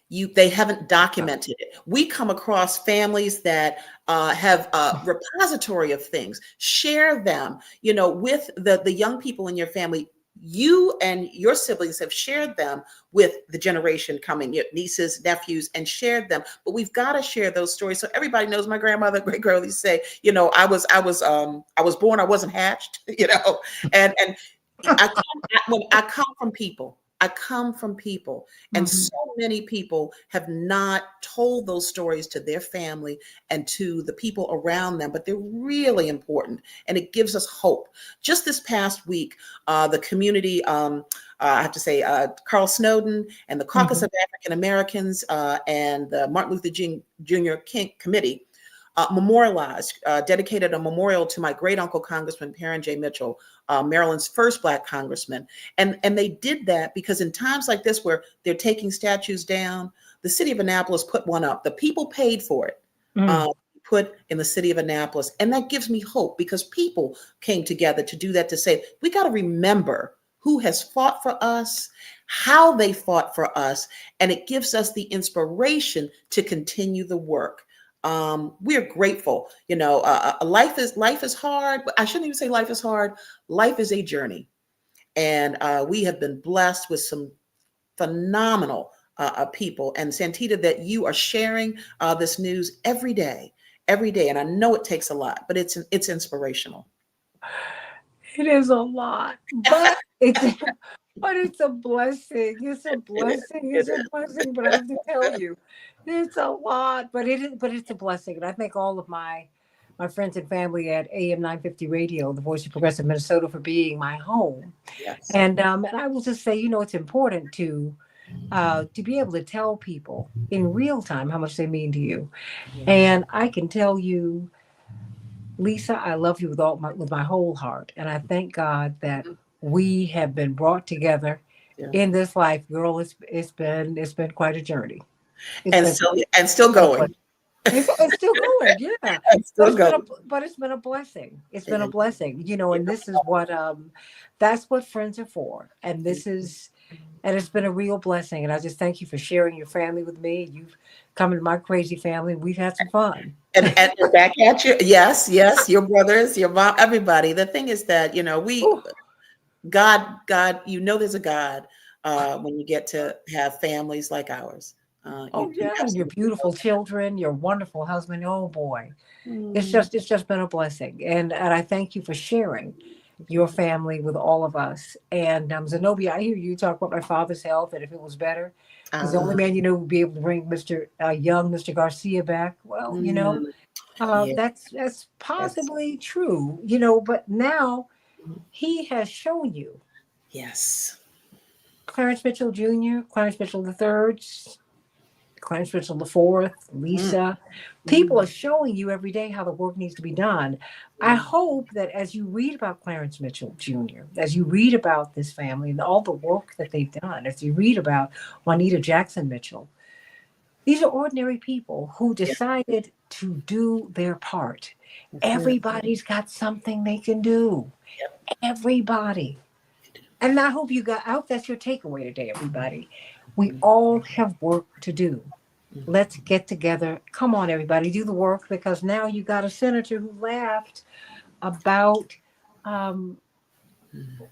They haven't documented it. We come across families that have a repository of things. Share them, with the young people in your family. You and your siblings have shared them with the generation coming, your nieces, nephews, and shared them. But we've got to share those stories so everybody knows. My grandmother, great girl, used to say, I was born, I wasn't hatched, and I come from people. I come from people, and Mhm. so many people have not told those stories to their family and to the people around them, but they're really important, and it gives us hope. Just this past week, the community, I have to say, Carl Snowden and the Caucus Mhm. of African Americans and the Martin Luther Jr. King Committee dedicated a memorial to my great uncle, Congressman Perrin J. Mitchell, Maryland's first Black congressman. And they did that because in times like this where they're taking statues down, the city of Annapolis put one up. The people paid for it. Mm. Put in the city of Annapolis. And that gives me hope because people came together to do that, to say, we got to remember who has fought for us, how they fought for us, and it gives us the inspiration to continue the work. We're grateful. Life is hard. I shouldn't even say life is hard. Life is a journey, and we have been blessed with some phenomenal people. And Santita, that you are sharing this news every day. And I know it takes a lot, but it's inspirational. It is a lot, but it's a blessing. It's a It is. blessing. It It's a is. blessing. But I have to tell you, it's a lot. But it's a blessing. And I thank all of my friends and family at AM 950 Radio, the voice of progressive Minnesota, for being my home. Yes. And I will just say, it's important to be able to tell people in real time how much they mean to you. Yeah. And I can tell you, Lisa, I love you with my whole heart, and I thank God that we have been brought together Yeah. in this life, girl. It's been quite a journey. It's And been still quite a blessing. going. It's still going, yeah. And still going. But it's been a blessing. It's been a And blessing, and this is what that's what friends are for, and it's been a real blessing. And I just thank you for sharing your family with me. You've come into my crazy family. We've had some fun. and back at you. Yes, your brothers, your mom, everybody. The thing is that, Ooh. God, there's a God when you get to have families like ours. Oh You yeah, and your absolutely know beautiful children, your wonderful husband. Oh boy, that. it's just been a blessing, and I thank you for sharing your family with all of us. And Zenobia, I hear you talk about my father's health, and if it was better, he's the only Uh, man would be able to bring Mr. Garcia back. Well, mm, yeah, that's that's possibly true, but now he has shown you yes. Clarence Mitchell Jr., Clarence Mitchell III, Clarence Mitchell the Fourth, Mm, Lisa. People are mm, showing you every day how the work needs to be done. I mm, hope that as you read about Clarence Mitchell Jr., as you read about this family and all the work that they've done, as you read about Juanita Jackson Mitchell, these are ordinary people who yeah, decided to do their part. that's it. Everybody's got something they can do. Yep. Everybody. And I hope that's your takeaway today, everybody. We all have work to do. Mm, Let's get together. Come on, everybody, do the work, because now you got a senator who laughed about um, mm.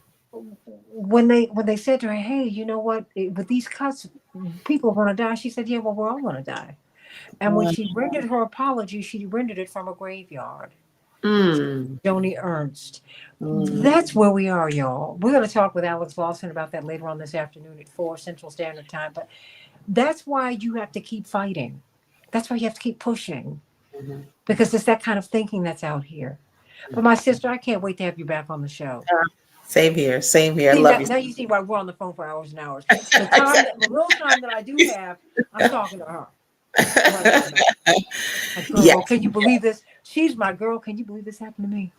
when they said to her, "Hey, you know what? With these cuts, people are going to die." She said, "Yeah, well, we're all going to die." And when One. she rendered her apology, she rendered it from a graveyard. Mm, Joni Ernst. mm. That's where we are, y'all. We're going to talk with Alex Lawson about that later on this afternoon at 4 Central Standard Time. But that's why you have to keep fighting. That's why you have to keep pushing, Mhm. because it's that kind of thinking that's out here. But my sister, I can't wait to have you back on the show. Same here. Same here. I See, love now, you. now you see why we're on the phone for hours and hours. Exactly. The little time that I do have, I'm talking to her. Right now. Like, girl, Yes. can you believe this? She's my girl. Can you believe this happened to me?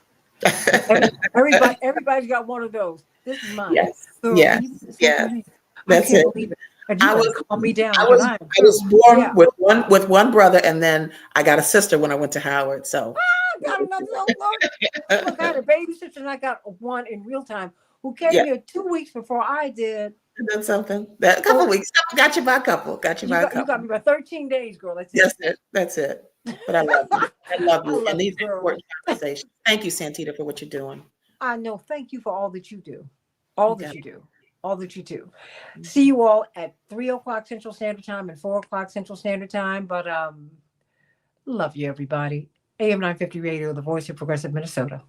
Everybody's got one of those. This is mine. Yes. Girl, can you Yes. believe this happened Yes. to me? I That's can't it. believe it. And you I got to was calm me down I because was I am I was through. born Yeah. with one brother, and then I got a sister when I went to Howard. So I got another look, I had a baby sister and I got one in real time who came yeah, here 2 weeks before I did. that's something. That a couple So weeks. Got you by a couple. Got you by a you got couple. me by 13 days, girl. That's That's it. it. That's it. But I love you. I love I you. And love you, these are girl. important conversations. Thank you, Santita, for what you're doing. I know. Thank you for all that you do. All that God. you do. All that you do. See you all at 3 o'clock Central Standard Time and 4 o'clock Central Standard Time. But love you, everybody. AM 950 Radio, the voice of progressive Minnesota.